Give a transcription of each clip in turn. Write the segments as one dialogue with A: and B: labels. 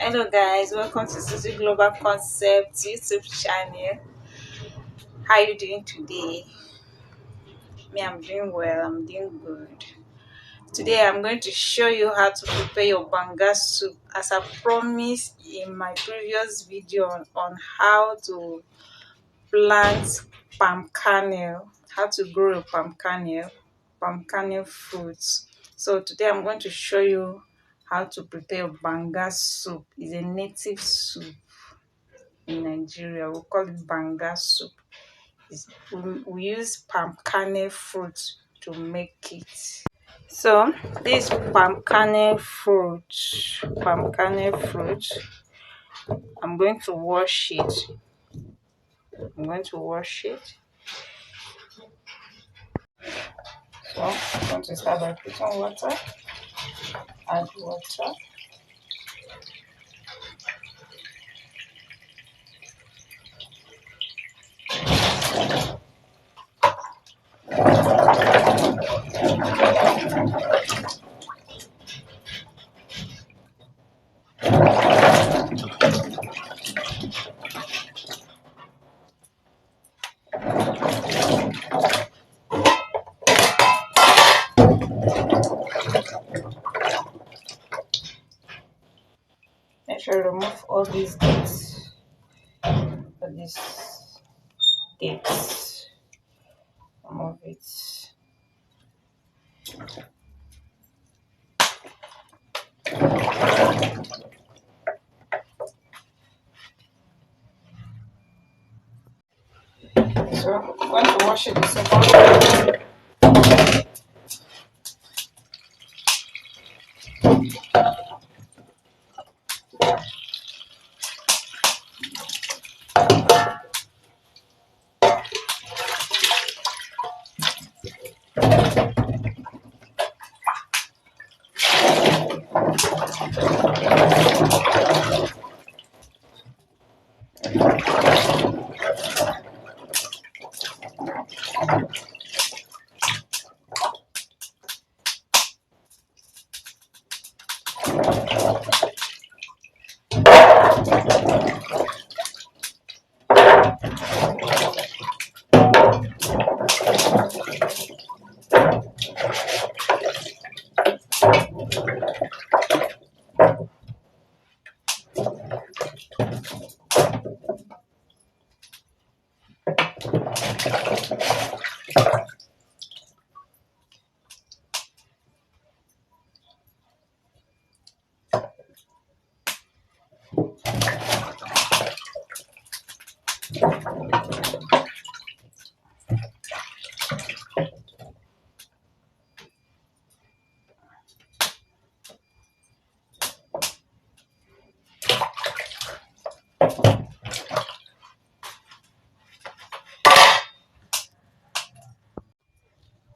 A: Hello guys, welcome to Susie Global Concept YouTube channel. How are you doing today? Me, I'm doing well, I'm doing good. Today I'm going to show you how to prepare your banga soup, as I promised in my previous video on how to plant palm kernel, how to grow a palm kernel fruits. So today I'm going to show you how to prepare banga soup. It's a native soup in Nigeria. We call it banga soup. We use palm kernel fruit to make it. So this palm kernel fruit, I'm going to wash it. So I'm going to start by putting water. Add water. Make sure you remove all these dates. Remove it. So I'm going to wash it the second time.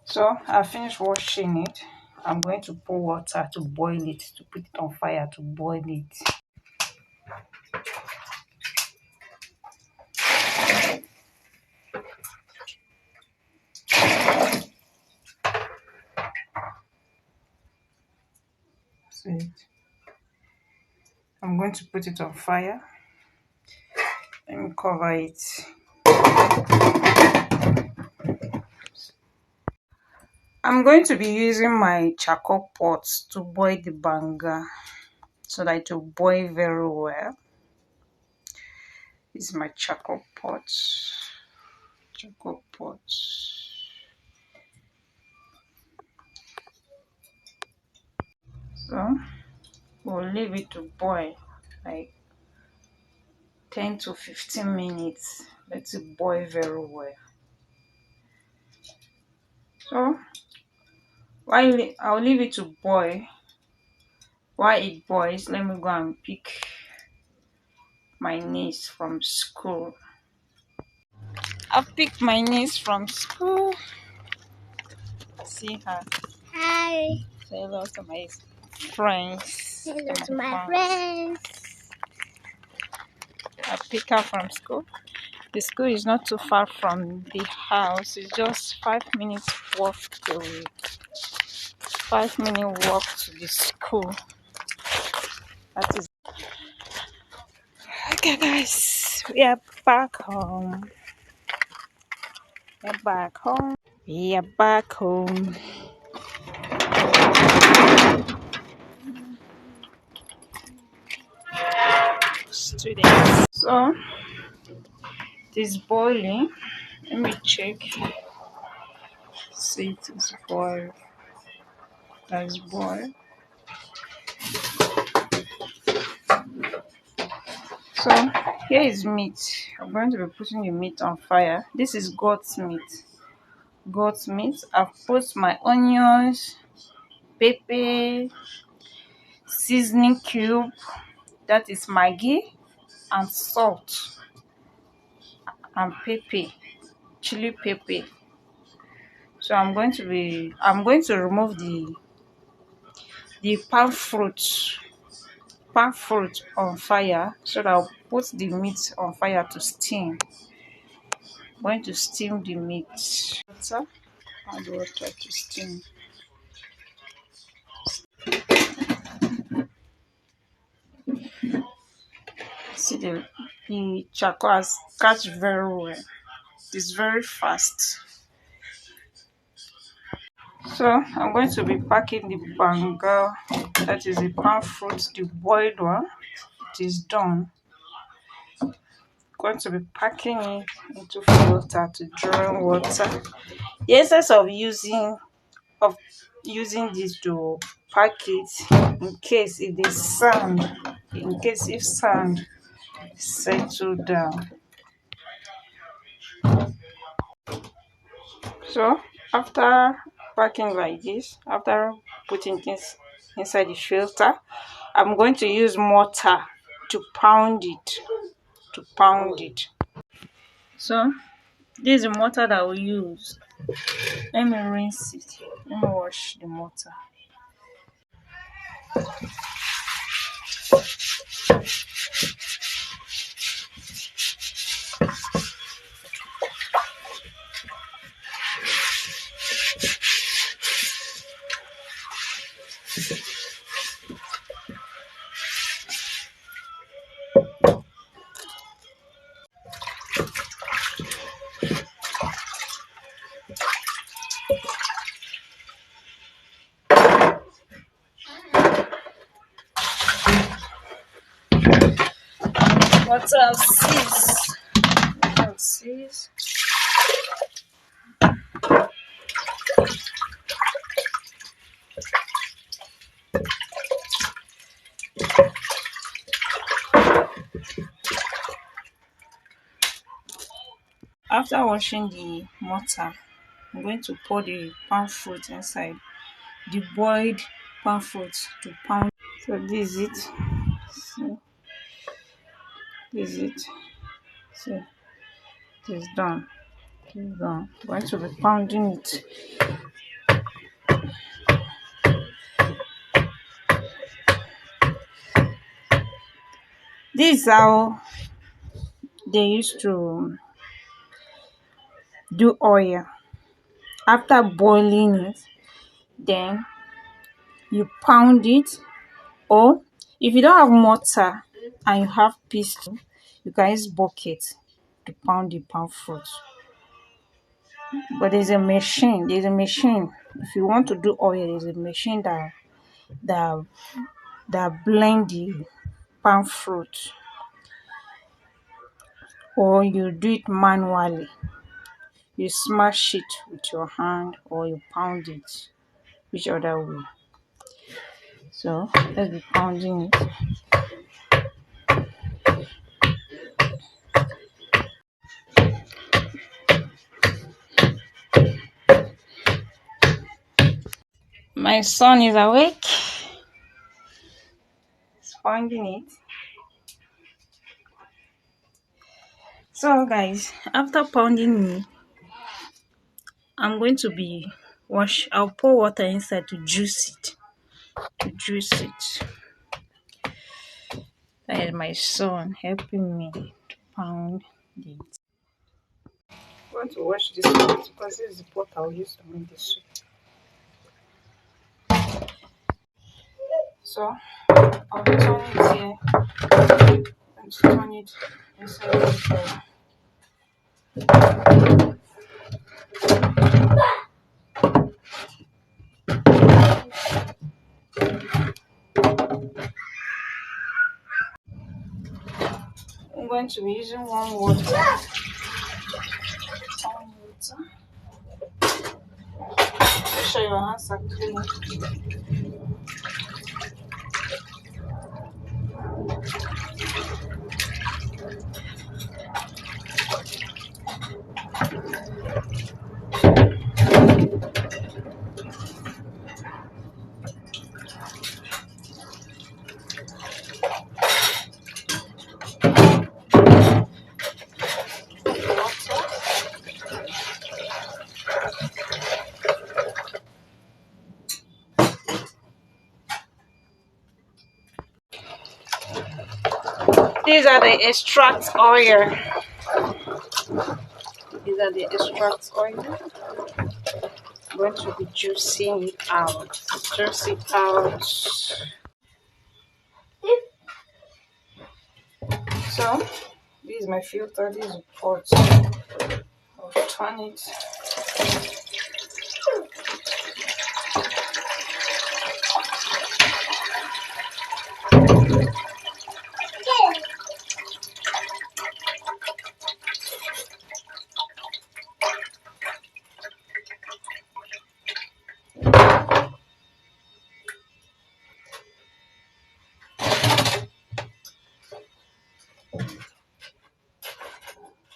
A: So I finished washing it. I'm going to pour water to boil it, to put it on fire to boil it. So I'm going to put it on fire. Let me cover it. I'm going to be using my charcoal pot to boil the banga so that it will boil very well. This is my charcoal pot. So we'll leave it to boil like 10 to 15 minutes. Let it boil very well. So I'll leave it to boil. While it boils, let me go and pick my niece from school. I've picked my niece from school. See her.
B: Hi.
A: Say hello to my friends.
B: Hello to my friends.
A: I pick her from school. The school is not too far from the house. It's just 5 minutes walk to 5-minute walk to the school. That is. Yes, we are back home. We're back home. We are back home. Students. So it is boiling. Let me check. See, it is boiled. That's boiled. So here is meat. I'm going to be putting the meat on fire. This is goat's meat. Goat's meat. I've put my onions, pepper, seasoning cube. That is Maggi and salt and pepper, chili pepper. So I'm going to remove the pan fruit on fire, so that I'll put the meat on fire to steam. I'm going to steam the meat. Water, add water to steam. See, the charcoal has catch very well. It's very fast. So I'm going to be packing the banga, that is the pan fruit, the boiled one. It is done. Going to be packing it into filter to drain water. The essence of using this to pack it, in case if the sand, in case if sand settle down. So after packing like this, after putting this inside the filter, I'm going to use mortar to pound it. So this is the mortar that we use. Let me rinse it. Let me wash the mortar. Mortar seize. Mortar seize. After washing the mortar, I'm going to pour the palm fruit inside. The boiled palm fruit to pound. So this is it. So this is it. So it is done. It is done. I'm going to be pounding it. This is how they used to do oil. After boiling it, then you pound it, or if you don't have mortar and you have pistol, you can use bucket to pound the palm fruit. But there's a machine. If you want to do oil, there's a machine that blend the palm fruit, or you do it manually. You smash it with your hand or you pound it, which other way. So let's be pounding it. My son is awake. He's pounding it. So guys, after pounding it, I'm going to be I'll pour water inside to juice it. That is my son helping me to pound it. I'm going to wash this pot because this is the pot I'll use to make the soup. So I'll turn it here. I'm going to turn it it inside the bowl. I'm going to be using warm water. Make sure your hands are clean. These are the extract oil. These are the extract oil. I'm going to be juicing it out. Juice it out. So, this is my filter. This is the pot. I'll turn it.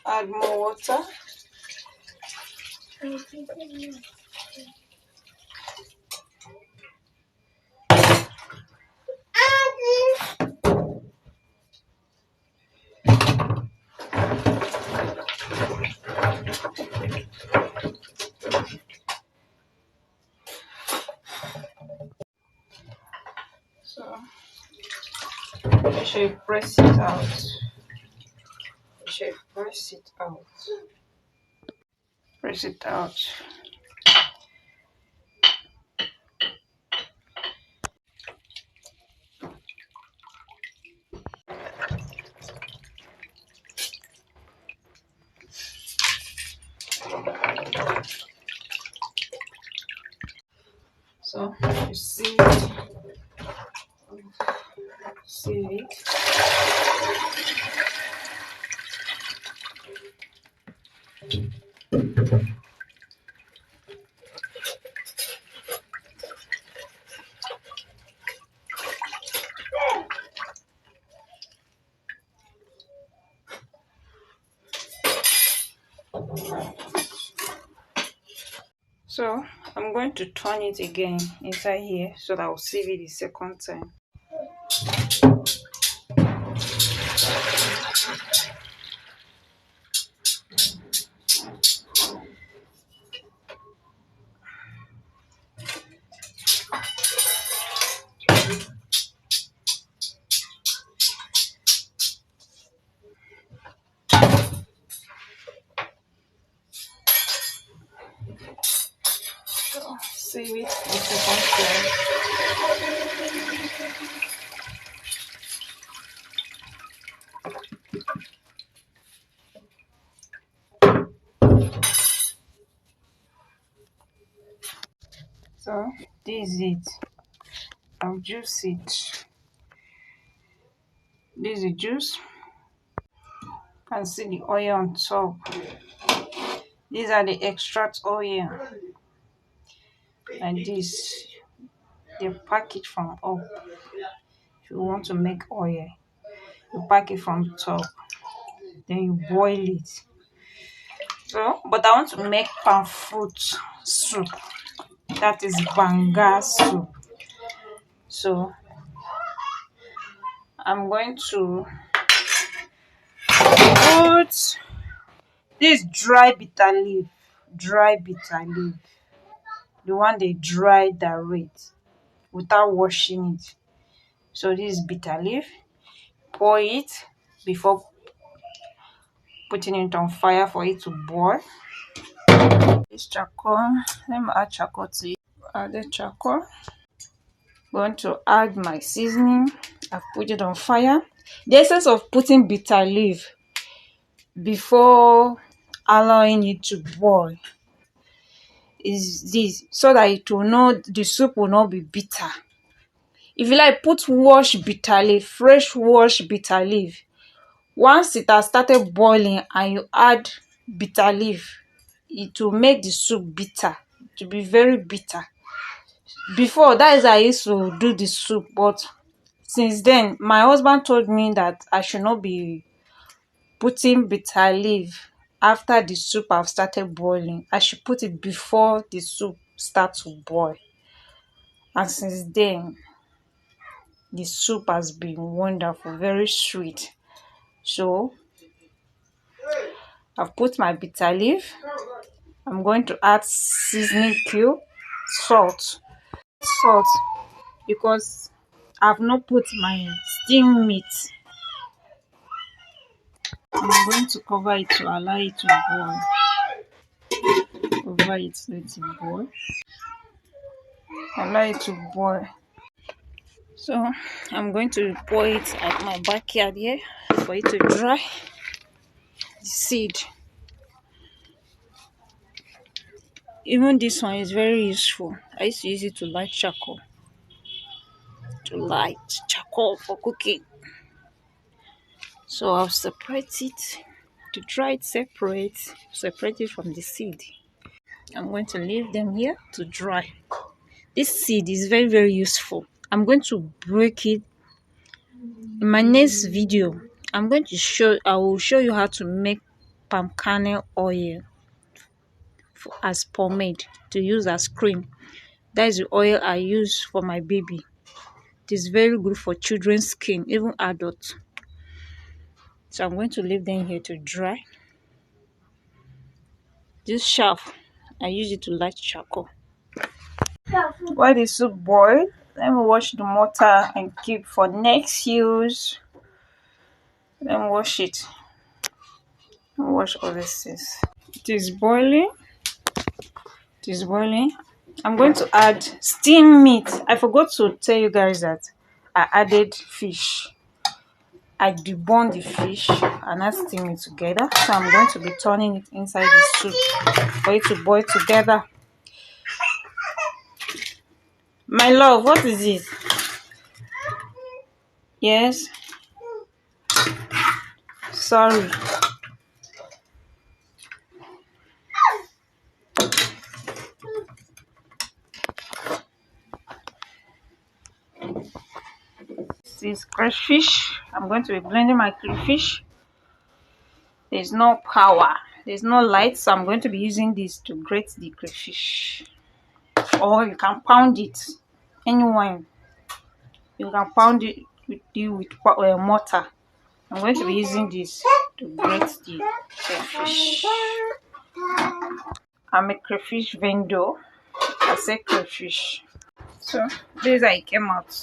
A: Add more water. So, make sure you press it out. Make sure you press it out. Press it out. So, you see it. See it. So I'm going to turn it again inside here so that I'll sieve it the second time. So sieve it the second time. So this is it. I'll juice it. This is the juice. You can see the oil on top. These are the extract oil. And this, they pack it from up. If you want to make oil, you pack it from the top. Then you boil it. So, but I want to make palm fruit soup. That is Banga soup. So I'm going to put this dry bitter leaf, the one they dry direct without washing it. So this is bitter leaf. Pour it before putting it on fire for it to boil. This charcoal, let me add charcoal to it. Add the charcoal. Going to add my seasoning. I've put it on fire. The essence of putting bitter leaf before allowing it to boil is this, so that it will not, the soup will not be bitter. If you like, put washed bitter leaf, fresh washed bitter leaf. Once it has started boiling and you add bitter leaf, it will make the soup bitter. It will be very bitter. Before, that is how I used to do the soup, but since then my husband told me that I should not be putting bitter leaf after the soup have started boiling. I should put it before the soup starts to boil. And since then, the soup has been wonderful, very sweet. So I've put my bitter leaf. I'm going to add seasoning cube, salt, because I've not put my steamed meat. I'm going to cover it to allow it to boil. Cover it, let it boil. Allow it to boil. So I'm going to pour it at my backyard here for it to dry. The seed. Even this one is very useful. I used to use it to light charcoal. For cooking. So I'll separate it. To dry it separate it from the seed. I'm going to leave them here to dry. This seed is very, very useful. I'm going to break it in my next video. I will show you how to make palm kernel oil as pomade to use as cream. That is the oil I use for my baby. It is very good for children's skin, even adults. So I'm going to leave them here to dry. This shaft, I use it to light charcoal. While the soup boils, let me wash the mortar and keep for next use. Let me wash it. Wash all these things. It is boiling. It is boiling. I'm going to add steamed meat. I forgot to tell you guys that I added fish. I deboned the fish and I steam it together. So I'm going to be turning it inside the soup for it to boil together. My love, what is it? Yes. Sorry. This is crayfish. I'm going to be blending my crayfish. There's no power. There's no light, so I'm going to be using this to grate the crayfish. Or you can pound it. Anyone. You can pound it with mortar. I'm going to be using this to grate the crayfish. I'm a crayfish vendor. I say crayfish. So this is how it came out.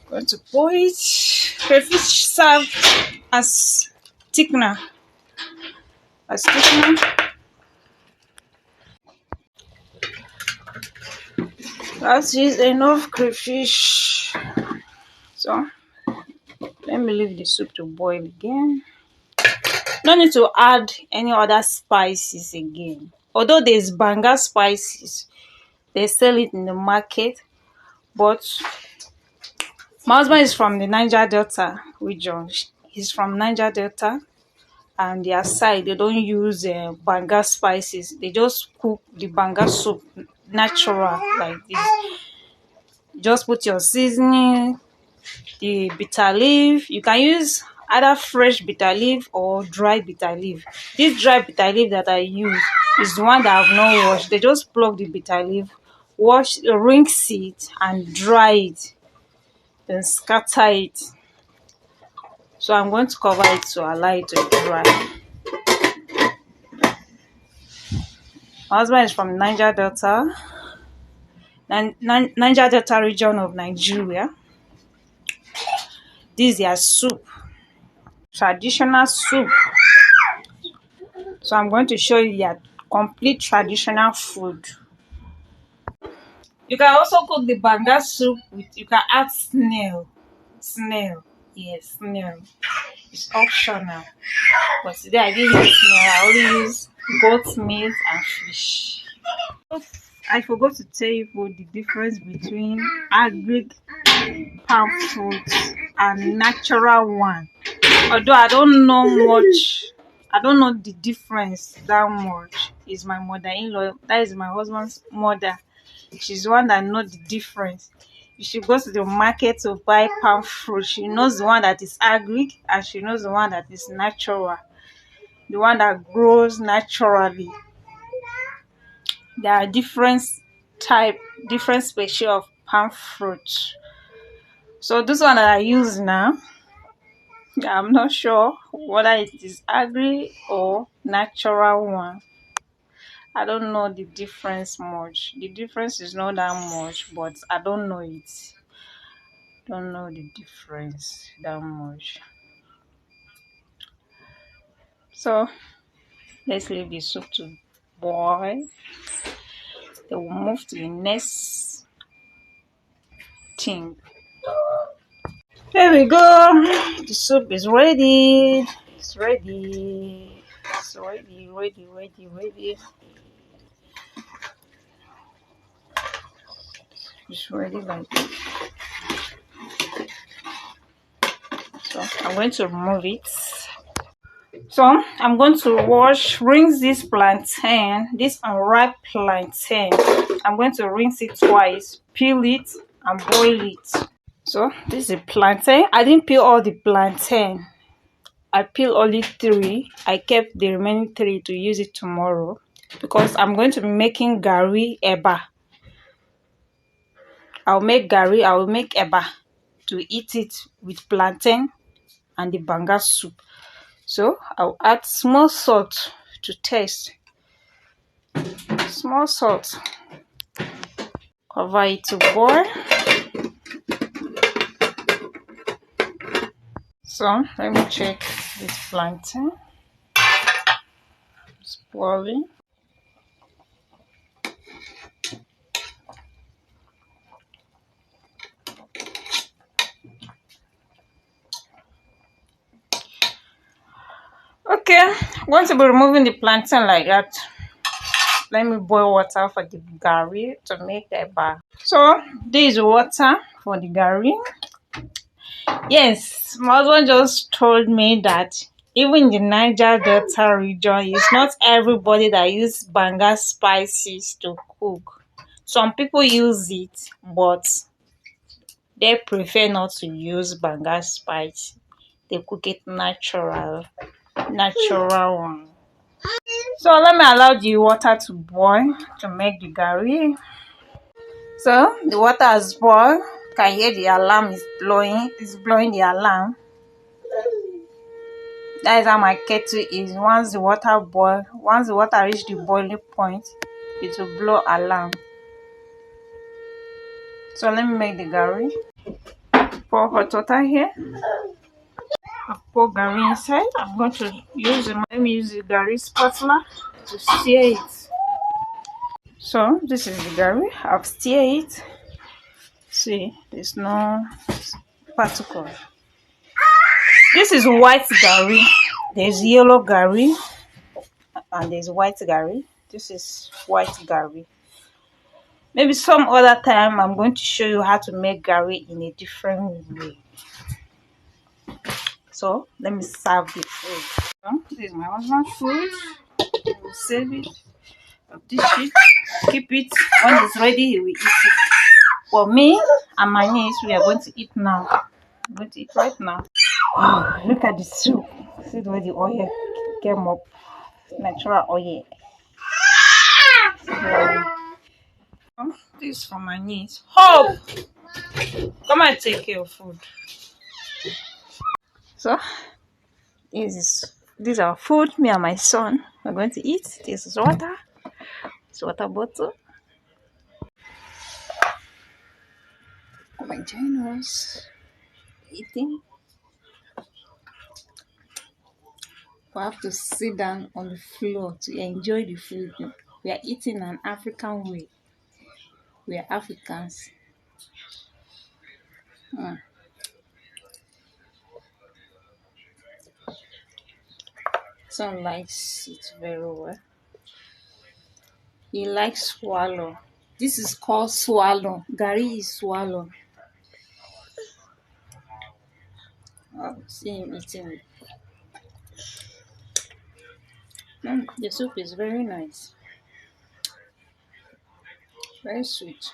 A: Going to pour it. Crayfish served as thickener. That is enough crayfish. So let me leave the soup to boil again. No need to add any other spices again. Although there's Banga spices, they sell it in the market. But my husband is from the Niger Delta region. He's from Niger Delta, and their side they don't use Banga spices. They just cook the Banga soup natural like this. Just put your seasoning, the bitter leaf. You can use either fresh bitter leaf or dry bitter leaf. This dry bitter leaf that I use is the one that I've not washed. They just pluck the bitter leaf, rinse it and dry it, then scatter it. So I'm going to cover it to allow it to dry. My husband is from Niger Delta, Niger Delta region of Nigeria. This is their soup, traditional soup. So I'm going to show you their complete traditional food. You can also cook the banga soup with, you can add snail. Yes, snail. It's optional. But today I didn't use snail. I only use goat meat and fish. I forgot to tell you the difference between agric palm fruits and natural one. Although I don't know much, I don't know the difference that much. Is my mother-in-law, that is my husband's mother. She's the one that knows the difference. You should go to the market to buy palm fruit. She knows the one that is agric and she knows the one that is natural. The one that grows naturally. There are different species of palm fruit. So this one that I use now, I'm not sure whether it is agri or natural one. I don't know the difference much. The difference is not that much, but I don't know it. Don't know the difference that much. So let's leave the soup to boil. Then we'll move to the next thing. There we go. The soup is ready. It's ready. It's ready. It's ready like this. So I'm going to remove it. So I'm going to rinse this plantain, this unripe plantain. I'm going to rinse it twice, peel it and boil it. So this is a plantain. I didn't peel all the plantain. I peeled only 3. I kept the remaining 3 to use it tomorrow because I'm going to be making gari eba. I'll make eba to eat it with plantain and the banga soup. So I'll add small salt to taste. Small salt. Cover it to boil. So let me check this plantain. It's boiling. Okay, I'm going to be removing the plantain like that. Let me boil water for the gari to make the eba. So this is water for the gari. Yes, my husband just told me that even in the Niger Delta region, it's not everybody that uses banga spices to cook. Some people use it, but they prefer not to use banga spice. They cook it natural one. So let me allow the water to boil to make the gari. So the water has boiled. You can hear the alarm is blowing. It's blowing the alarm. That is how my kettle is. Once the water reaches the boiling point, it will blow alarm. So let me make the gari. Pour hot water here. I pour gari inside. I'm going to use the gari spatula to stir it. So this is the gari. I've stirred it. See, there's no particle. This is white gari. There's yellow gari and there's white gari. This is white gari. Maybe some other time I'm going to show you how to make gari in a different way. So let me serve the food. This is my husband's food. I will save it. I'll dish it. Keep it. When it's ready, he will eat it. For me and my niece, we are going to eat now. I'm going to eat right now. Oh, look at the soup. See the way the oil came up. Natural oil. This is for my niece. Hope! Come and take your food. So, these are food. Me and my son are going to eat. This is water. It's water bottle. Come and join us. Eating. We have to sit down on the floor to enjoy the food. We are eating an African way. We are Africans. Son likes it very well. He likes swallow. This is called swallow. Gari is swallow. See him eating it. The soup is very nice. Very sweet.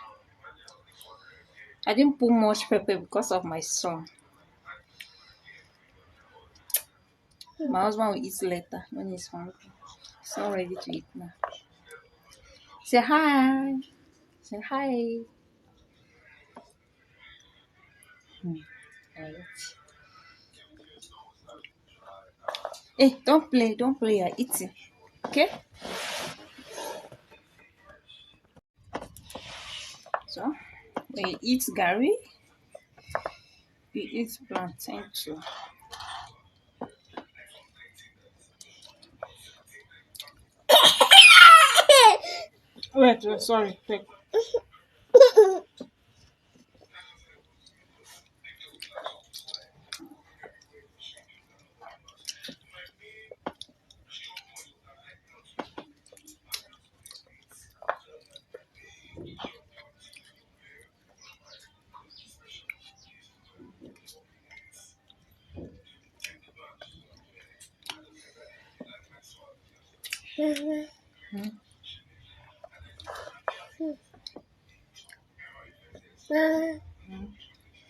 A: I didn't put much pepper because of my son. My husband will eat later when he's hungry. He's not ready to eat now. Say hi. Say hi. Alright. Hey, don't play. Don't play. You're eating. Okay? So, when you eat Gary, you eat plantain too. Wait, sorry. Wait.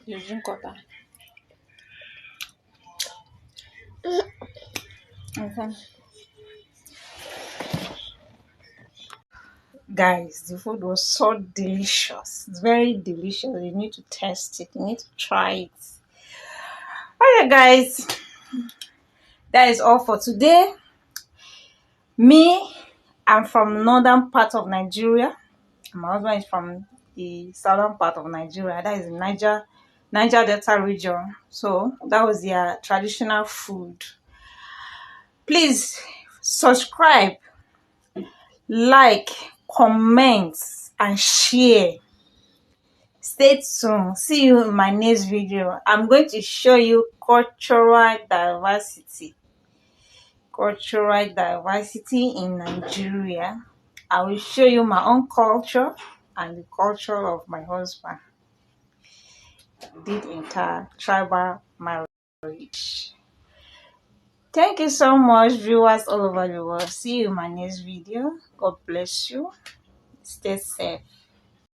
A: You drink water. Okay. Guys, the food was so delicious. It's very delicious. You need to test it. You need to try it. Okay, guys, that is all for today. Me, I'm from northern part of Nigeria. My husband is from the southern part of Nigeria. That is Niger Delta region. So that was their traditional food. Please subscribe, like, comment, and share. Stay tuned. See you in my next video. I'm going to show you cultural diversity. Cultural diversity in Nigeria. I will show you my own culture and the culture of my husband. Did entire tribal marriage. Thank you so much, viewers all over the world. See you in my next video. God bless you. Stay safe.